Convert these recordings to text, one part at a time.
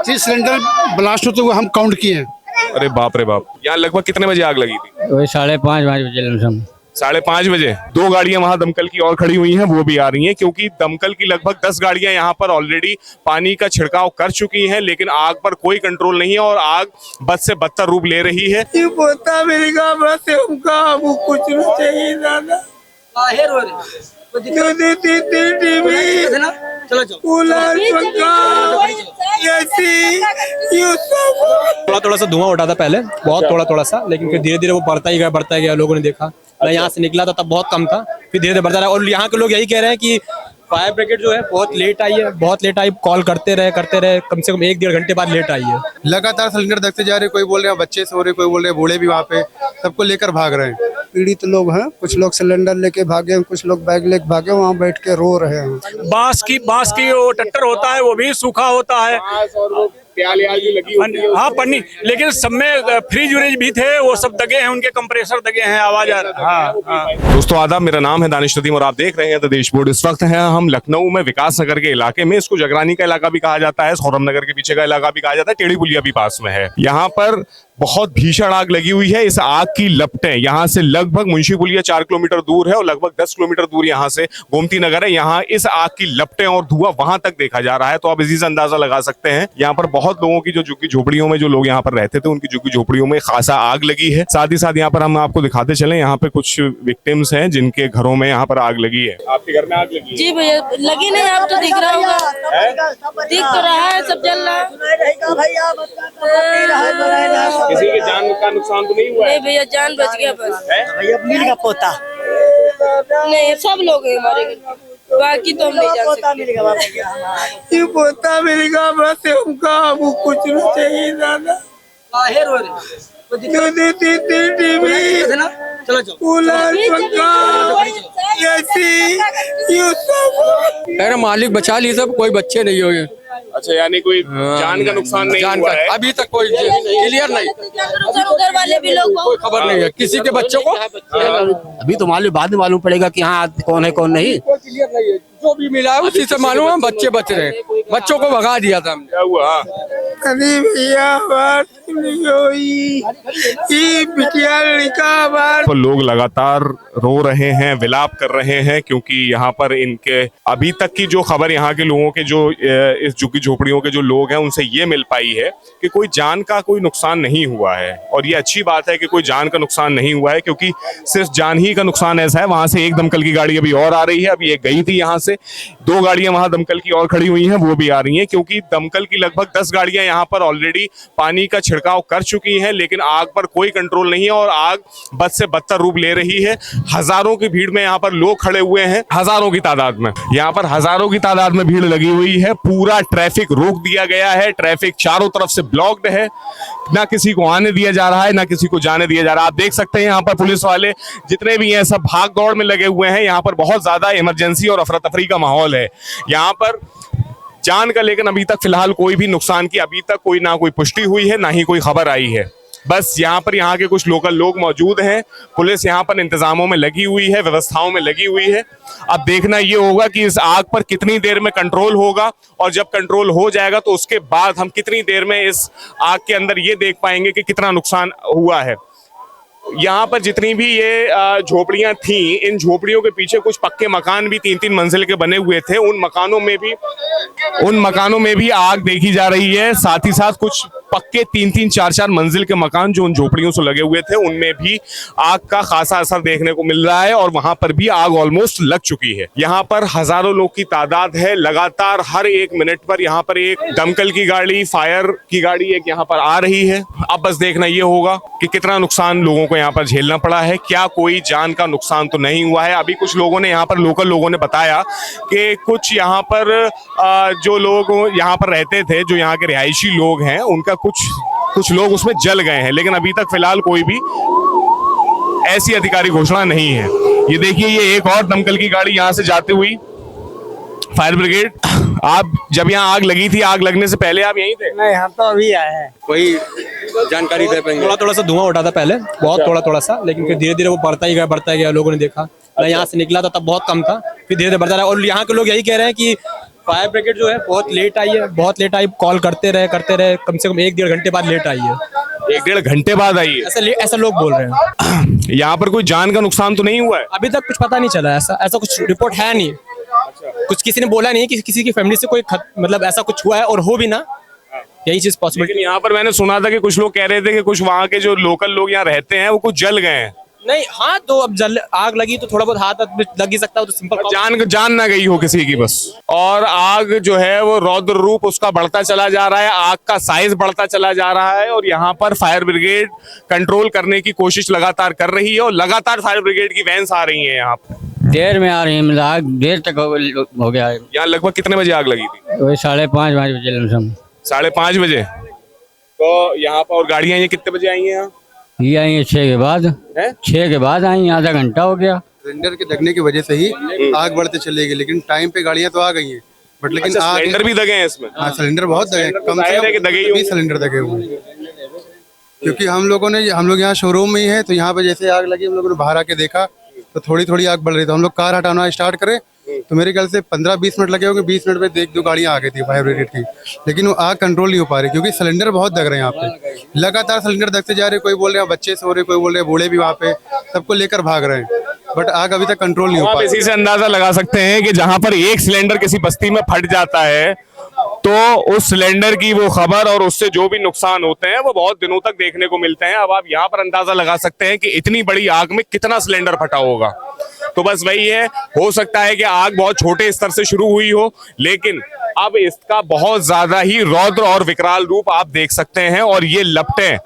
30 cylinder blast होते हुए हम काउंट किए हैं। अरे बाप रे बाप। यहाँ लगभग कितने बजे आग लगी थी? वही 5:30 बजे लमसम। 5:30 बजे। 2 गाड़ियां वहां दमकल की और खड़ी हुई हैं, वो भी आ रही हैं क्योंकि दमकल की लगभग 10 गाड़ियां यहाँ पर ऑलरेडी पानी का छिड़काव कर चुकी हैं, लेकिन आग पर कोई कंट्रोल नहीं है और आग बद से बदतर रूप ले रही है। ये पोता मेरे का बस उनका वो कुछ नहीं चाहिए दादा। बाहर हो थोड़ा थोड़ा सा धुआं उठा था पहले, बहुत थोड़ा सा, लेकिन फिर धीरे धीरे वो बढ़ता ही गया। लोगों ने देखा, मैं यहाँ से निकला था तब बहुत कम था, फिर धीरे धीरे बढ़ता रहा। और यहाँ के लोग यही कह रहे हैं कि फायर ब्रिगेड जो है बहुत लेट आई, कॉल करते रहे, कम से कम 1-1.5 घंटे बाद लेट आई है। लगातार सिलेंडर देखते जा रहे, कोई बोल रहे हैं बच्चे सो रहे, कोई बोल रहे हैं बूढ़े भी वहाँ पे, सबको लेकर भाग रहे हैं। पीड़ित लोग हैं, कुछ लोग सिलेंडर लेके भागे, कुछ लोग बैग लेके भागे, वहाँ बैठ के रो रहे हैं। बांस की वो टट्टर होता है, वो भी सूखा होता है। हाँ पन्नी, लेकिन सब में फ्रिज व्रिज भी थे, वो सब दगे हैं, उनके कंप्रेसर दगे हैं, आवाज आ रहा है। हाँ। दोस्तों आदाब, मेरा नाम है दानिश नदीम और आप देख रहे हैं द देश बोर्ड। इस वक्त हैं हम लखनऊ में विकास नगर के इलाके में। इसको जगरानी का इलाका भी कहा जाता है, सौरभ नगर के पीछे का इलाका भी कहा जाता है, टेढ़ी पुलिया भी पास में है। यहाँ पर बहुत भीषण आग लगी हुई है। इस आग की लपटें यहाँ से लगभग मुंशी पुलिया 4 किलोमीटर दूर है और लगभग 10 किलोमीटर दूर यहाँ से गोमती नगर है। यहाँ इस आग की लपटें और धुआं वहां तक देखा जा रहा है, तो आप इसी से अंदाजा लगा सकते हैं यहाँ पर बहुत लोगों की जो झुग्गी झोपड़ियों में जो लोग यहाँ पर रहते थे, उनकी झुग्गी झोपड़ियों में खासा आग लगी है। साथ ही साथ यहाँ पर हम आपको दिखाते चले, यहाँ पे कुछ विक्टिम्स हैं जिनके घरों में यहाँ पर आग लगी है। आपके घर में आग लगी है? जी भैया, लगी नहीं, आप तो दिख रहा होगा, दिख तो रहा है, सब जल रहा है। किसी के जान का नुकसान तो नहीं हुआ? नहीं भैया, जान बच गया बस। भैया का पोता नहीं, सब लोग हैं हमारे घर, बाकी तो हम नहीं जान सकते। ये पोता मेरे का बस उनका वो कुछ नहीं चाहिए दादा। बाहर हो अरे मालिक बचा लिए सब, कोई बच्चे नहीं हो गए। अच्छा, यानी कोई जान का नुकसान नहीं हुआ है? अभी तक कोई क्लियर नहीं, उधर वाले भी लोग कोई खबर नहीं है किसी के बच्चों को। अभी तो मालूम, बाद में मालूम पड़ेगा कि हाँ कौन है कौन नहीं। क्लियर नहीं है, जो भी मिला है उसी से मालूम है। बच्चे बच रहे, बच्चों को भगा दिया था हमने। क्या हुआ? अरे भैया बात तो लोग लगातार रो रहे हैं, विलाप कर रहे हैं, क्योंकि यहाँ पर इनके अभी तक की जो खबर यहाँ के लोगों के जो इस झुग्गी झोपड़ियों के जो लोग हैं उनसे ये मिल पाई है कि कोई जान का कोई नुकसान नहीं हुआ है। और ये अच्छी बात है कि कोई जान का नुकसान नहीं हुआ है, क्योंकि सिर्फ जान ही का नुकसान ऐसा है। वहां से एक दमकल की गाड़ी अभी और आ रही है, अभी एक गई थी यहाँ से। 2 गाड़ियां वहां दमकल की और खड़ी हुई हैं, वो भी आ रही हैं क्योंकि दमकल की लगभग 10 गाड़ियां यहाँ पर ऑलरेडी पानी का छिड़काव कर चुकी हैं, लेकिन आग पर कोई कंट्रोल नहीं है और आग बद से बदतर रूप ले रही है। हजारों की भीड़ में यहाँ पर लोग खड़े हुए हैं, हजारों की तादाद में यहाँ पर हजारों की तादाद में भीड़ लगी हुई है। पूरा ट्रैफिक रोक दिया गया है, ट्रैफिक चारों तरफ से ब्लॉक्ड है, ना किसी को आने दिया जा रहा है ना किसी को जाने दिया जा रहा है। आप देख सकते हैं यहाँ पर पुलिस वाले जितने भी हैं सब भाग दौड़ में लगे हुए हैं। यहाँ पर बहुत ज्यादा इमरजेंसी और अफरा तफरी का माहौल है यहाँ पर। जान का लेकिन अभी तक फिलहाल कोई भी नुकसान की अभी तक कोई ना कोई पुष्टि हुई है, ना ही कोई खबर आई है। बस यहाँ के कुछ लोकल लोग मौजूद हैं, पुलिस यहाँ पर इंतजामों में लगी हुई है, व्यवस्थाओं में लगी हुई है। अब देखना ये होगा कि इस आग पर कितनी देर में कंट्रोल होगा, और जब कंट्रोल हो जाएगा तो उसके बाद हम कितनी देर में इस आग के अंदर ये देख पाएंगे कि कितना नुकसान हुआ है। यहाँ पर जितनी भी ये झोपड़ियाँ थी, इन झोपड़ियों के पीछे कुछ पक्के मकान भी 3-3 मंजिल के बने हुए थे। उन मकानों में भी आग देखी जा रही है। साथ ही साथ कुछ पक्के 3-3, 4-4 मंजिल के मकान जो उन झोपड़ियों से लगे हुए थे, उनमें भी आग का खासा असर देखने को मिल रहा है और वहां पर भी आग ऑलमोस्ट लग चुकी है। यहाँ पर हजारों लोग की तादाद है। लगातार हर 1 मिनट पर यहाँ पर एक दमकल की गाड़ी, फायर की गाड़ी एक यहाँ पर आ रही है। अब बस देखना ये होगा कि कितना नुकसान लोगों को यहाँ पर झेलना पड़ा है। क्या कोई जान का नुकसान तो नहीं हुआ है। अभी कुछ लोगों ने यहाँ पर, लोकल लोगों ने बताया कि कुछ यहाँ पर जो लोग यहाँ पर रहते थे, जो यहाँ के रिहायशी लोग हैं, उनका कुछ लोग उसमें जल गए हैं, लेकिन अभी तक फिलहाल कोई भी ऐसी अधिकारी घोषणा नहीं है। ये देखिए, ये एक और दमकल की गाड़ी यहाँ से जाती हुई, फायर ब्रिगेड। आप जब यहाँ आग लगी थी, आग लगने से पहले आप यहीं थे? नहीं, हम तो अभी आए हैं। कोई जानकारी दे पाएंगे? थोड़ा सा धुआं उठा था पहले, बहुत थोड़ा सा, लेकिन फिर धीरे धीरे वो बढ़ता ही गया। लोगों ने देखा, मैं यहाँ से निकला था तब बहुत कम था, फिर धीरे धीरे बढ़ता रहा। और यहाँ के लोग यही कह रहे हैं कि फायर ब्रिगेड जो है बहुत लेट आई है, बहुत लेट आई। कॉल करते रहे कम से कम 1-1.5 घंटे बाद लेट आई है। 1-1.5 घंटे बाद आई है, ऐसा लोग बोल रहे हैं। यहाँ पर कोई जान का नुकसान तो नहीं हुआ है? अभी तक कुछ पता नहीं चला, ऐसा कुछ रिपोर्ट है नहीं। कुछ किसी ने बोला नहीं कि किसी की फैमिली से कोई मतलब ऐसा कुछ हुआ है, और हो भी ना, यही चीज पॉसिबल। लेकिन यहाँ पर मैंने सुना था कि कुछ लोग कह रहे थे कि कुछ वहाँ के जो लोकल लोग यहाँ रहते हैं वो कुछ जल गए हैं। नहीं, हाँ, तो अब आग लगी तो थोड़ा बहुत हाथ लग ही सकता है, तो सिंपल जान ना गई हो किसी की बस। और आग जो है वो रौद्र रूप उसका बढ़ता चला जा रहा है, आग का साइज बढ़ता चला जा रहा है, और यहाँ पर फायर ब्रिगेड कंट्रोल करने की कोशिश लगातार कर रही है, और लगातार फायर ब्रिगेड की वैन्स आ रही है यहाँ पर। देर में आ रही है, मतलब आग देर तक हो गया है। यहाँ लगभग कितने बजे आग लगी थी? वही 5:30 बजे लमसम। 5:30 बजे। तो यहाँ पर और गाड़ियाँ ये कितने बजे आई हैं यहाँ? ये आई है 6 के बाद। 6 के बाद आई, आधा घंटा हो गया। सिलेंडर के दगने की वजह से ही आग बढ़ते चलेगी, लेकिन टाइम पे गाड़ियां तो आ गई हैं, बट लेकिन सिलेंडर भी दगे हैं इसमें? हाँ, सिलेंडर बहुत दगे, कम से कम 20 सिलेंडर दगे हुए हैं। क्योंकि हम लोग यहाँ शोरूम में ही है, तो यहाँ पे जैसे आग लगी हम लोगों ने बाहर आके देखा तो थोड़ी थोड़ी आग बढ़ रही थी। हम लोग कार हटाना स्टार्ट करें तो मेरे ख्याल से 15-20 मिनट लगे होंगे। 20 मिनट में 1-2 गाड़ियाँ आ गई थी फायर ब्रिगेड की, लेकिन वो आग कंट्रोल नहीं हो पा रही क्योंकि सिलेंडर बहुत दग रहे हैं यहाँ पे। लगातार सिलेंडर दगते जा रहे, कोई बोल रहे हैं बच्चे सो रहे, कोई बोल रहे हैं बूढ़े भी वहाँ पे, सबको लेकर भाग रहे हैं, बट आग अभी तक कंट्रोल नहीं हो पा रही। इसी से अंदाजा लगा सकते हैं कि जहां पर एक सिलेंडर किसी बस्ती में फट जाता है तो उस सिलेंडर की वो खबर और उससे जो भी नुकसान होते हैं वो बहुत दिनों तक देखने को मिलते हैं। अब आप यहाँ पर अंदाजा लगा सकते हैं कि इतनी बड़ी आग में कितना सिलेंडर फटा होगा। तो बस वही है, हो सकता है कि आग बहुत छोटे स्तर से शुरू हुई हो, लेकिन अब इसका बहुत ज्यादा ही रौद्र और विकराल रूप आप देख सकते हैं। और ये लपटें,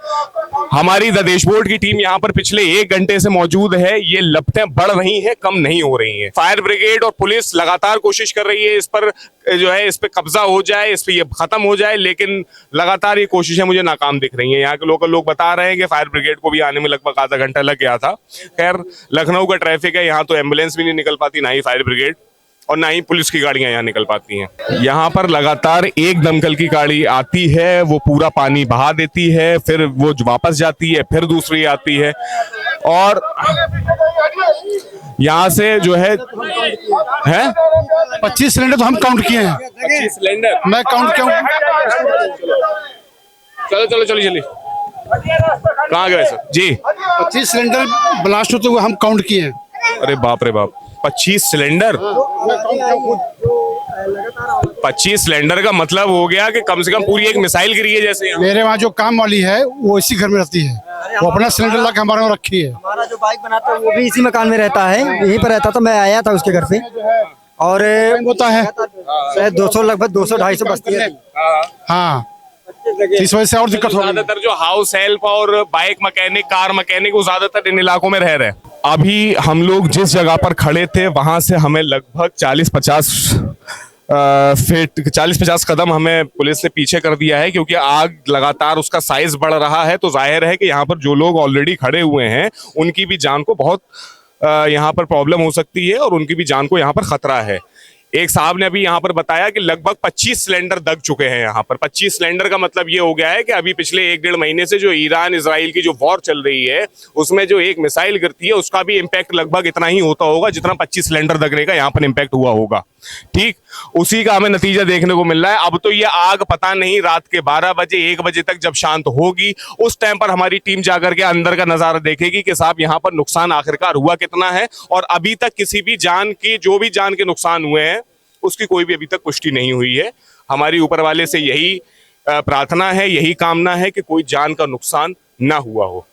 हमारी द देशबोर्ड की टीम यहाँ पर पिछले 1 घंटे से मौजूद है, ये लपटें बढ़ रही हैं, कम नहीं हो रही हैं। फायर ब्रिगेड और पुलिस लगातार कोशिश कर रही है इस पर जो है इस पे कब्जा हो जाए, इस पे ये खत्म हो जाए, लेकिन लगातार ये कोशिशें मुझे नाकाम दिख रही हैं। यहाँ के लोकल लोग बता रहे हैं कि फायर ब्रिगेड को भी आने में लगभग आधा घंटा लग गया था। खैर, लखनऊ का ट्रैफिक है, यहाँ तो एम्बुलेंस भी नहीं निकल पाती, ना ही फायर ब्रिगेड और ना ही पुलिस की गाड़ियां यहाँ निकल पाती हैं। यहाँ पर लगातार एक दमकल की गाड़ी आती है, वो पूरा पानी बहा देती है, फिर वो वापस जाती है, फिर दूसरी आती है, और यहाँ से जो है 25 सिलेंडर तो हम काउंट किए हैं। 25 सिलेंडर मैं काउंट किया हूँ। चलो चलिए। कहाँ गए सर जी? 25 सिलेंडर ब्लास्ट होते हुए हम काउंट किए हैं। अरे बाप रे बाप, 25 सिलेंडर। 25 सिलेंडर का मतलब हो गया कि कम से कम पूरी एक मिसाइल गिरी है जैसे। मेरे वहाँ जो काम वाली है वो इसी घर में रहती है, वो अपना सिलेंडर ला के हमारे वहाँ रखी है। हमारा जो बाइक बनाता है वो भी इसी मकान में रहता है, यहीं पर रहता था। मैं आया था उसके घर पे, और होता है शायद 200 लगभग 200-250 बस्ती है। हाँ, इस वजह से और दिक्कत हो रही है। ज्यादातर जो हाउस हेल्प और बाइक मैकेनिक, कार मैकेनिक, वो ज्यादातर इन इलाकों में रह रहे हैं। अभी हम लोग जिस जगह पर खड़े थे वहां से हमें लगभग 40-50 कदम हमें पुलिस ने पीछे कर दिया है, क्योंकि आग लगातार उसका साइज बढ़ रहा है। तो जाहिर है कि यहाँ पर जो लोग ऑलरेडी खड़े हुए हैं उनकी भी जान को बहुत यहाँ पर प्रॉब्लम हो सकती है, और उनकी भी जान को यहाँ पर खतरा है। एक साहब ने अभी यहाँ पर बताया कि लगभग 25 सिलेंडर दग चुके हैं यहाँ पर। 25 सिलेंडर का मतलब ये हो गया है कि अभी पिछले 1-1.5 महीने से जो ईरान इजराइल की जो वॉर चल रही है उसमें जो एक मिसाइल गिरती है उसका भी इम्पैक्ट लगभग इतना ही होता होगा जितना 25 सिलेंडर दगने का यहाँ पर इम्पैक्ट हुआ होगा। ठीक उसी का हमें नतीजा देखने को मिल रहा है। अब तो ये आग पता नहीं रात के 12 बजे 1 बजे तक जब शांत होगी उस टाइम पर हमारी टीम जाकर के अंदर का नजारा देखेगी कि साहब यहाँ पर नुकसान आखिरकार हुआ कितना है। और अभी तक किसी भी जान की, जो भी जान के नुकसान हुए हैं उसकी कोई भी अभी तक पुष्टि नहीं हुई है। हमारी ऊपर वाले से यही प्रार्थना है, यही कामना है कि कोई जान का नुकसान ना हुआ हो,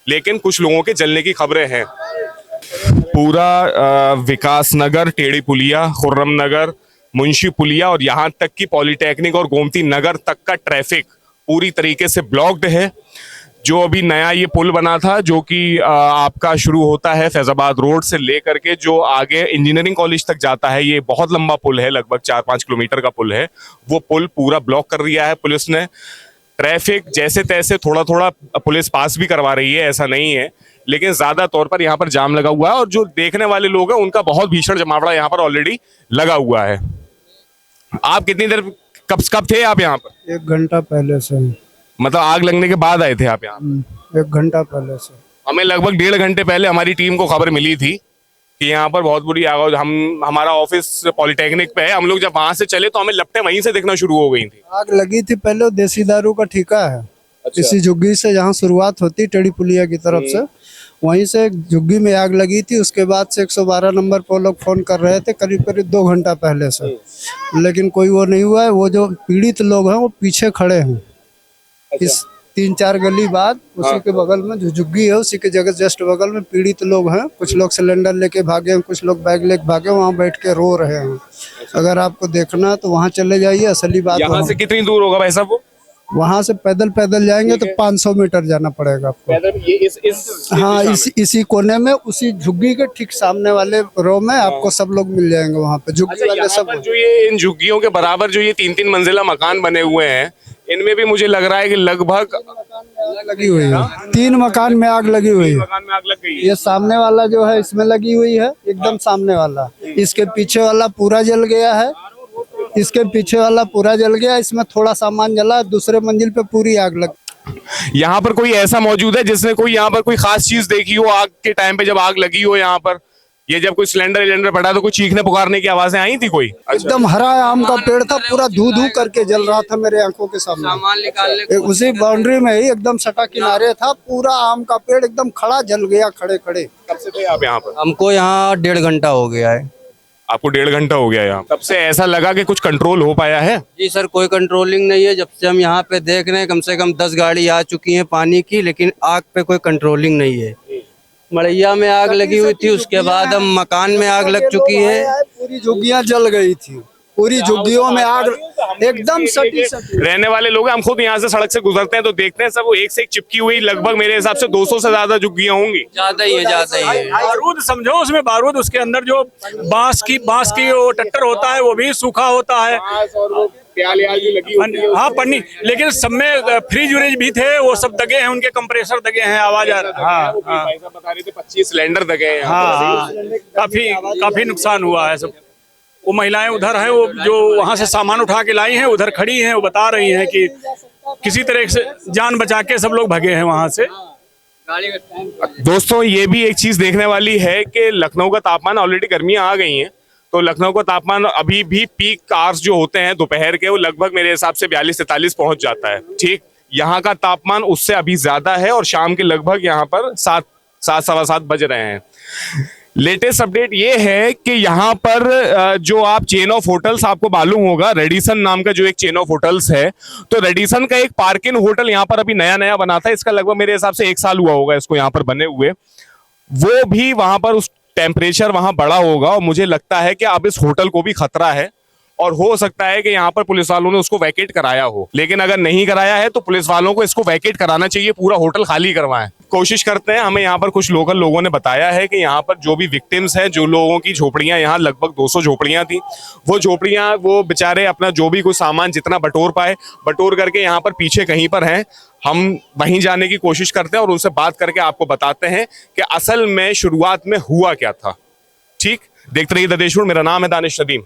लेकिन कुछ लोगों के जलने की खबरें हैं। पूरा विकास नगर, टेढ़ी पुलिया, खुर्रम नगर, मुंशी पुलिया और यहाँ तक कि पॉलिटेक्निक और गोमती नगर तक का ट्रैफिक पूरी तरीके से ब्लॉक्ड है। जो अभी नया ये पुल बना था, जो कि आपका शुरू होता है फैजाबाद रोड से लेकर के जो आगे इंजीनियरिंग कॉलेज तक जाता है, ये बहुत लंबा पुल है, लगभग 4-5 किलोमीटर का पुल है। वो पुल पूरा ब्लॉक कर दिया है पुलिस ने। ट्रैफिक जैसे तैसे थोड़ा थोड़ा पुलिस पास भी करवा रही है, ऐसा नहीं है, लेकिन ज्यादा तौर पर यहाँ पर जाम लगा हुआ है। और जो देखने वाले लोग हैं उनका बहुत भीषण जमावड़ा यहाँ पर ऑलरेडी लगा हुआ है। आप कितनी देर कब थे आप यहाँ पर? 1 घंटा पहले से। मतलब आग लगने के बाद आए थे आप यहाँ? 1 घंटा पहले से। हमें लगभग 1.5 घंटे पहले हमारी टीम को खबर मिली थी कि यहाँ पर बहुत बुरी आग, हमारा ऑफिस पॉलिटेक्निक पे है, हम लोग जब वहां से चले तो हमें लपटें वहीं से दिखना शुरू हो गई थी। आग लगी थी पहले देसी दारू का ठेका है। इसी झुग्गी से जहाँ शुरुआत होती टेढ़ी पुलिया की तरफ से, वहीं से झुग्गी में आग लगी थी। उसके बाद से 112 नंबर पर लोग फोन कर रहे थे करीब करीब 2 घंटा पहले से, लेकिन कोई वो नहीं हुआ है। वो जो पीड़ित लोग हैं वो पीछे खड़े हैं। इस 3-4 गली बाद उसी के बगल में जो झुग्गी है उसी के जगह जस्ट बगल में पीड़ित लोग हैं। कुछ लोग सिलेंडर लेके भागे हैं, कुछ लोग बैग लेके भागे, वहाँ बैठ के रो रहे हैं। अगर आपको देखना है तो वहाँ चले जाइए। असली बात यहाँ से कितनी दूर होगा भाई साहब? वहाँ से पैदल जाएंगे तो 500 मीटर जाना पड़ेगा आपको। हाँ, इसी कोने में उसी झुग्गी के ठीक सामने वाले रो में आपको सब लोग मिल जाएंगे वहाँ पे। झुग्गी वाले सब जो ये इन झुग्गियों के बराबर जो ये 3-3 मंजिला मकान बने हुए हैं, इनमें भी मुझे लग रहा है कि लगभग लगी हुई है। 3 मकान में आग लगी हुई है। मकान में आग लग गई है। ये सामने वाला जो है इसमें लगी हुई है, एकदम सामने वाला। इसके पीछे वाला पूरा जल गया है, इसके पीछे वाला पूरा जल गया। इसमें थोड़ा सामान जला, दूसरे मंजिल पे पूरी आग लग। यहाँ पर कोई ऐसा मौजूद है जिसने कोई यहाँ पर कोई खास चीज देखी हो आग के टाइम पे, जब आग लगी हो यहाँ पर? ये जब कोई सिलेंडर पड़ा तो कोई चीखने पुकारने की आवाजें आई थी कोई? एकदम हरा आम का पेड़ था, पूरा धू करके जल रहा था मेरे आंखों के सामने। उसी बाउंड्री में ही एकदम सटा किनारे था, पूरा आम का पेड़ एकदम खड़ा जल गया खड़े। कब से थे आप यहाँ पर? हमको यहाँ 1.5 घंटा हो गया है। आपको 1.5 घंटा हो गया यहाँ? तब से ऐसा लगा कि कुछ कंट्रोल हो पाया है? जी सर, कोई कंट्रोलिंग नहीं है। जब से हम यहाँ पे देख रहे हैं कम से कम 10 गाड़ी आ चुकी है पानी की, लेकिन आग पे कोई कंट्रोलिंग नहीं है। मड़ैया में आग लगी हुई थी, उसके बाद हम मकान में आग लग चुकी है। पूरी झुग्गियाँ जल गई थी, पूरी झुग्गियों में आग एकदम सटी। रहने वाले लोग, हम खुद यहाँ से सड़क से गुजरते हैं तो देखते हैं सब वो एक से एक चिपकी हुई, लगभग मेरे हिसाब से 200 से ज्यादा झुग्गियाँ होंगी। ज्यादा ही है। बारूद समझो, उसमें बारूद, उसके अंदर जो बांस की वो टट्टर होता है वो भी सूखा होता है। हाँ, पन्नी, लेकिन सब में फ्रिज व्रिज भी थे, वो सब दगे हैं, उनके कंप्रेसर दगे हैं, आवाज आ रहा है। हाँ, बता रहे थे 25 सिलेंडर दगे हैं। हाँ, काफी नुकसान हुआ है सब। वो महिलाएं उधर हैं, वो जो वहां से सामान उठा के लाई हैं उधर खड़ी हैं, वो बता रही हैं कि किसी तरह से जान बचा के सब लोग भगे हैं वहां से। दोस्तों, ये भी एक चीज देखने वाली है कि लखनऊ का तापमान, ऑलरेडी गर्मियां आ गई हैं तो लखनऊ का तापमान अभी भी पीक आवर्स जो होते हैं दोपहर के, वो लगभग मेरे हिसाब से 42-43 पहुंच जाता है। ठीक, यहाँ का तापमान उससे अभी ज्यादा है और शाम के लगभग यहाँ पर 7, 7, 7 बज रहे हैं। लेटेस्ट अपडेट ये है कि यहाँ पर जो आप चेन ऑफ होटल्स, आपको मालूम होगा रेडिसन नाम का जो एक चेन ऑफ होटल्स है, तो रेडिसन का एक पार्किंग होटल यहाँ पर अभी नया बना था। इसका लगभग मेरे हिसाब से 1 साल हुआ होगा इसको यहाँ पर बने हुए। वो भी वहां पर उस टेम्परेचर वहां बड़ा होगा और मुझे लगता है कि अब इस होटल को भी खतरा है और हो सकता है कि यहाँ पर पुलिस वालों ने उसको वैकेट कराया हो। लेकिन अगर नहीं कराया है तो पुलिस वालों को इसको वैकेट कराना चाहिए, पूरा होटल खाली करवाएं। कोशिश करते हैं। हमें यहाँ पर कुछ लोकल लोगों ने बताया है कि यहाँ पर जो भी विक्टिम्स हैं, जो लोगों की झोपड़ियां, यहाँ लगभग 200 झोपड़ियां थी, वो झोपड़ियां वो बेचारे अपना जो भी कोई सामान जितना बटोर पाए बटोर करके यहाँ पर पीछे कहीं पर हैं। हम वहीं जाने की कोशिश करते हैं और उनसे बात करके आपको बताते हैं कि असल में शुरुआत में हुआ क्या था। ठीक, देखते रहिए द देशूर। मेरा नाम है दानिश नदीम।